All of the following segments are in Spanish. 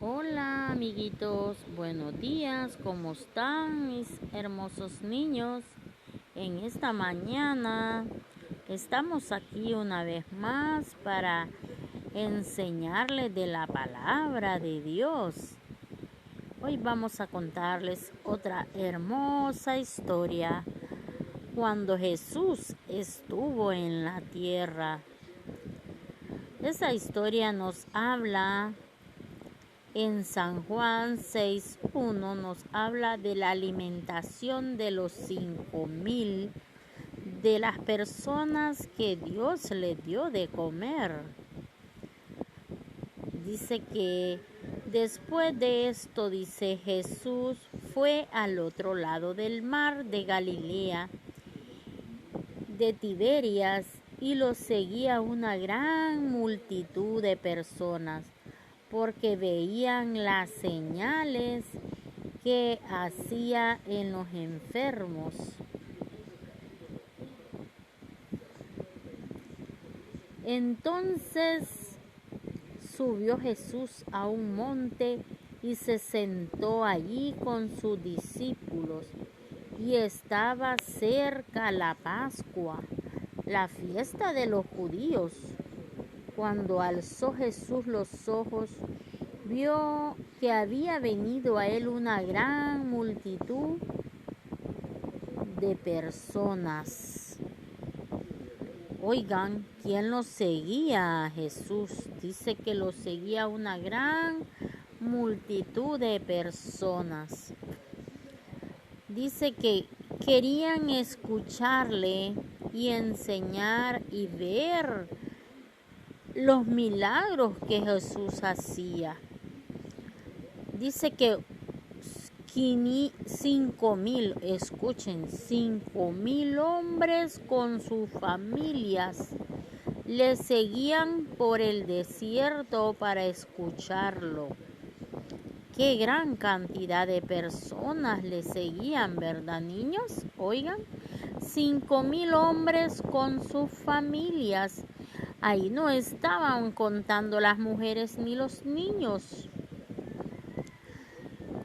Hola amiguitos, buenos días, ¿cómo están mis hermosos niños? En esta mañana estamos aquí una vez más para enseñarles de la palabra de Dios. Hoy vamos a contarles otra hermosa historia cuando Jesús estuvo en la tierra. Esa historia nos habla en San Juan 6:1, nos habla de la alimentación de los 5,000, de las personas que Dios les dio de comer. Dice que después de esto, dice, Jesús fue al otro lado del mar de Galilea, de Tiberias, y lo seguía una gran multitud de personas, porque veían las señales que hacía en los enfermos. Entonces subió Jesús a un monte y se sentó allí con sus discípulos. Y estaba cerca la Pascua, la fiesta de los judíos. Cuando alzó Jesús los ojos, vio que había venido a él una gran multitud de personas. Oigan, ¿quién lo seguía a Jesús? Dice que lo seguía una gran multitud de personas. Dice que querían escucharle y enseñar y ver los milagros que Jesús hacía. Dice que 5,000, escuchen, 5,000 hombres con sus familias le seguían por el desierto para escucharlo. Qué gran cantidad de personas le seguían, ¿verdad, niños? Oigan, 5,000 hombres con sus familias. Ahí no estaban contando las mujeres ni los niños.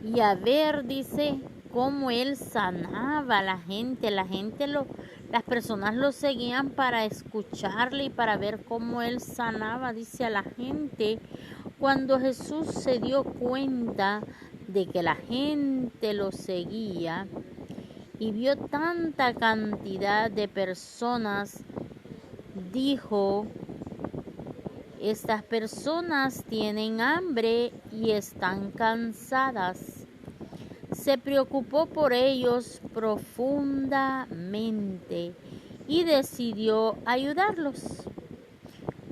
Y a ver, dice, cómo él sanaba a la gente. Las personas lo seguían para escucharle y para ver cómo él sanaba, dice, a la gente. Cuando Jesús se dio cuenta de que la gente lo seguía y vio tanta cantidad de personas, dijo: estas personas tienen hambre y están cansadas. Se preocupó por ellos profundamente y decidió ayudarlos.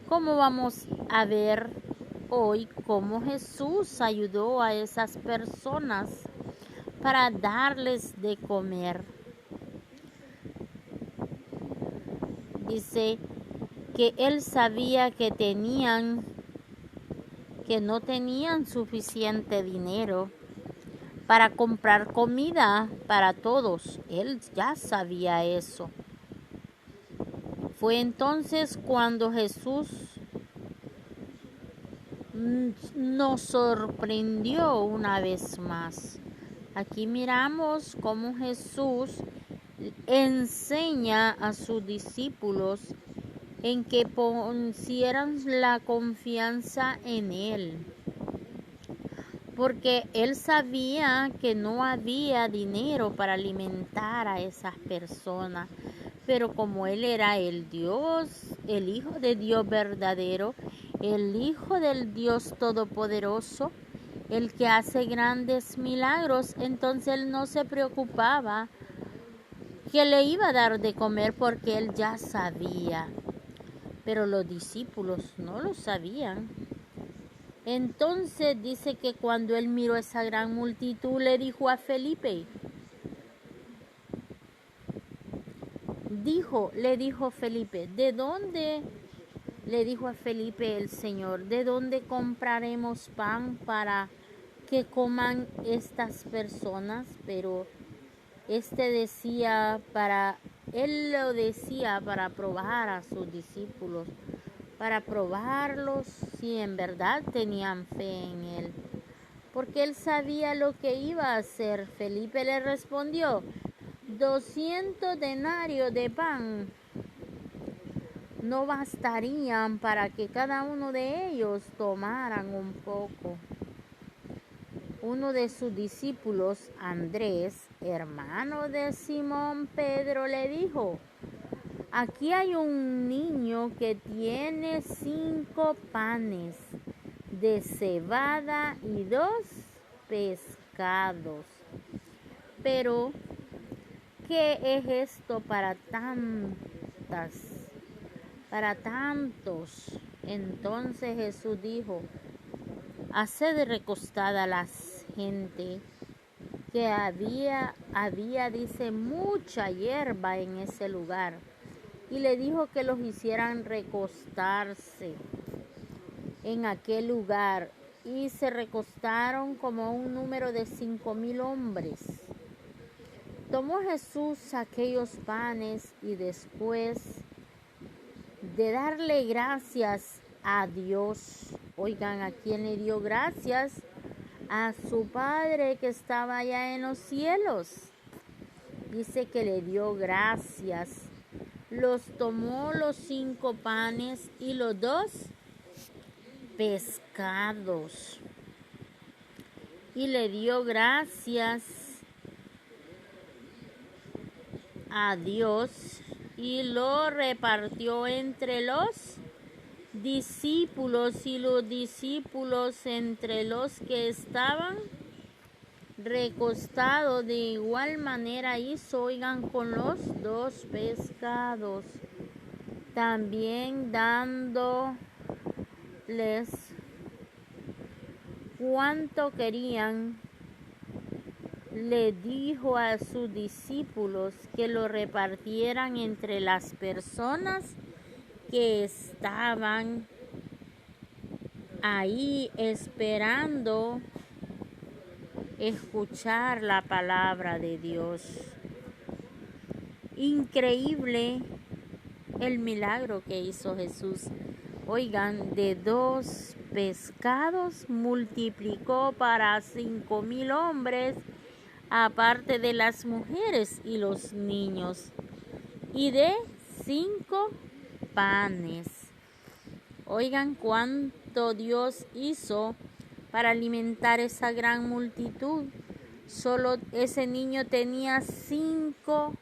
Como vamos a ver hoy cómo Jesús ayudó a esas personas para darles de comer. Dice que él sabía que no tenían suficiente dinero para comprar comida para todos. Él ya sabía eso. Fue entonces cuando Jesús nos sorprendió una vez más. Aquí miramos cómo Jesús enseña a sus discípulos en que pusieran la confianza en Él, porque Él sabía que no había dinero para alimentar a esas personas, pero como Él era el Dios, el Hijo de Dios verdadero, el Hijo del Dios Todopoderoso, el que hace grandes milagros, entonces Él no se preocupaba que le iba a dar de comer, porque Él ya sabía. Pero los discípulos no lo sabían. Entonces dice que cuando él miró esa gran multitud, le dijo a Felipe, le dijo Felipe, ¿de dónde? Le dijo a Felipe el Señor, ¿de dónde compraremos pan para que coman estas personas? Pero él lo decía para probar a sus discípulos, para probarlos si en verdad tenían fe en él. porque él sabía lo que iba a hacer. Felipe le respondió: 200 denarios de pan no bastarían para que cada uno de ellos tomaran un poco. Uno de sus discípulos, Andrés, hermano de Simón Pedro, le dijo: aquí hay un niño que tiene 5 panes de cebada y 2 pescados. Pero, ¿qué es esto para tantos? Entonces Jesús dijo: haced recostada a la gente, que había, dice, mucha hierba en ese lugar. Y le dijo que los hicieran recostarse en aquel lugar. Y se recostaron como un número de 5,000 hombres. Tomó Jesús aquellos panes y después de darle gracias a Dios, oigan, ¿a quién le dio gracias? A su Padre que estaba allá en los cielos. Dice que le dio gracias. Los tomó los 5 panes y los 2 pescados. Y le dio gracias a Dios y lo repartió entre los discípulos, y los discípulos entre los que estaban recostados de igual manera hizo, oigan, con los 2 pescados, también dándoles cuanto querían. Le dijo a sus discípulos que lo repartieran entre las personas que estaban ahí esperando escuchar la palabra de Dios. Increíble el milagro que hizo Jesús. Oigan, de 2 pescados multiplicó para 5,000 hombres, aparte de las mujeres y los niños, y de 5 panes. Oigan cuánto Dios hizo para alimentar esa gran multitud. Solo ese niño tenía 5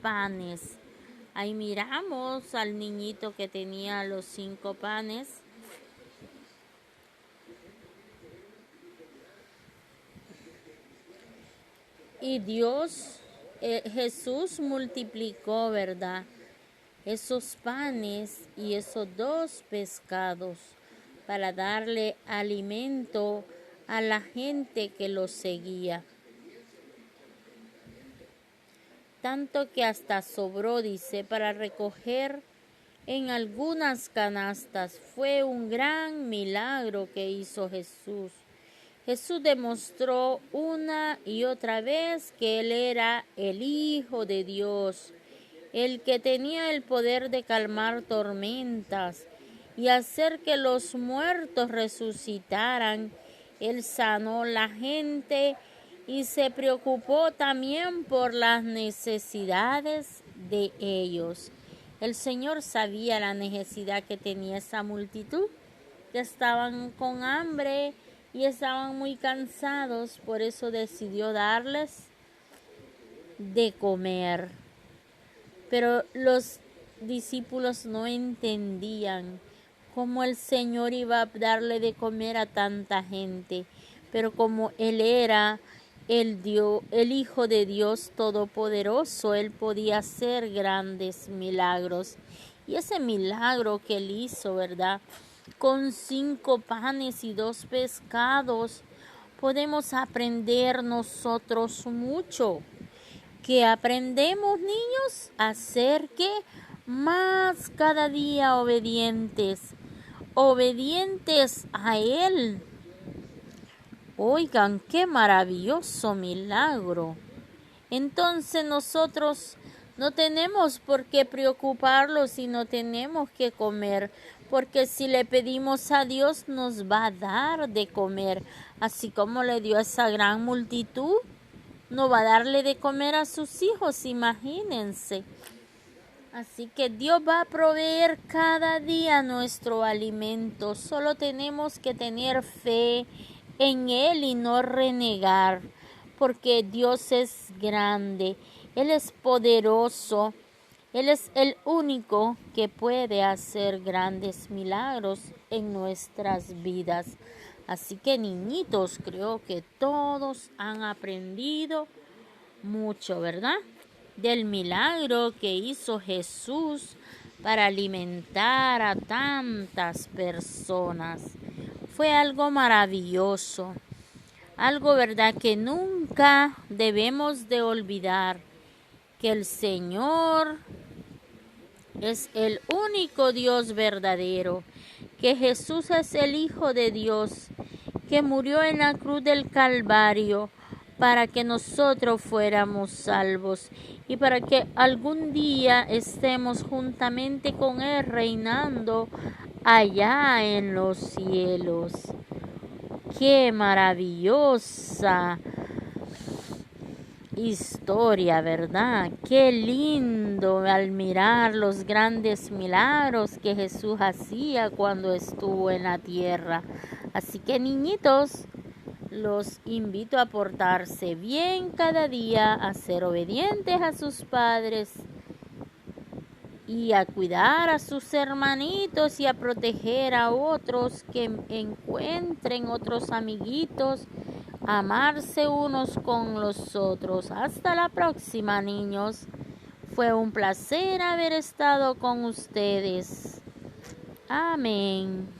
panes. Ahí miramos al niñito que tenía los 5 panes. Y Jesús multiplicó, ¿verdad?, esos panes y esos 2 pescados para darle alimento a la gente que los seguía. Tanto que hasta sobró, dice, para recoger en algunas canastas. Fue un gran milagro que hizo Jesús. Jesús demostró una y otra vez que Él era el Hijo de Dios, el que tenía el poder de calmar tormentas y hacer que los muertos resucitaran. Él sanó la gente y se preocupó también por las necesidades de ellos. El Señor sabía la necesidad que tenía esa multitud, que estaban con hambre y estaban muy cansados, por eso decidió darles de comer. Pero los discípulos no entendían cómo el Señor iba a darle de comer a tanta gente. Pero como Él era el Hijo de Dios Todopoderoso, Él podía hacer grandes milagros. Y ese milagro que Él hizo, ¿verdad?, con 5 panes y 2 pescados, podemos aprender nosotros mucho. ¿Qué aprendemos, niños? A ser que más cada día obedientes a Él. Oigan, qué maravilloso milagro. Entonces nosotros no tenemos por qué preocuparnos, sino tenemos que comer, porque si le pedimos a Dios nos va a dar de comer, así como le dio a esa gran multitud, no va a darle de comer a sus hijos, imagínense. Así que Dios va a proveer cada día nuestro alimento. Solo tenemos que tener fe en Él y no renegar, porque Dios es grande, Él es poderoso, Él es el único que puede hacer grandes milagros en nuestras vidas. Así que niñitos, creo que todos han aprendido mucho, ¿verdad? Del milagro que hizo Jesús para alimentar a tantas personas. Fue algo maravilloso, algo, ¿verdad?, que nunca debemos de olvidar, que el Señor es el único Dios verdadero, que Jesús es el Hijo de Dios, que murió en la cruz del Calvario para que nosotros fuéramos salvos y para que algún día estemos juntamente con Él reinando allá en los cielos. ¡Qué maravillosa historia, ¿verdad? Qué lindo al mirar los grandes milagros que Jesús hacía cuando estuvo en la tierra! Así que, niñitos, los invito a portarse bien cada día, a ser obedientes a sus padres y a cuidar a sus hermanitos y a proteger a otros, que encuentren otros amiguitos, amarse unos con los otros. Hasta la próxima, niños. Fue un placer haber estado con ustedes. Amén.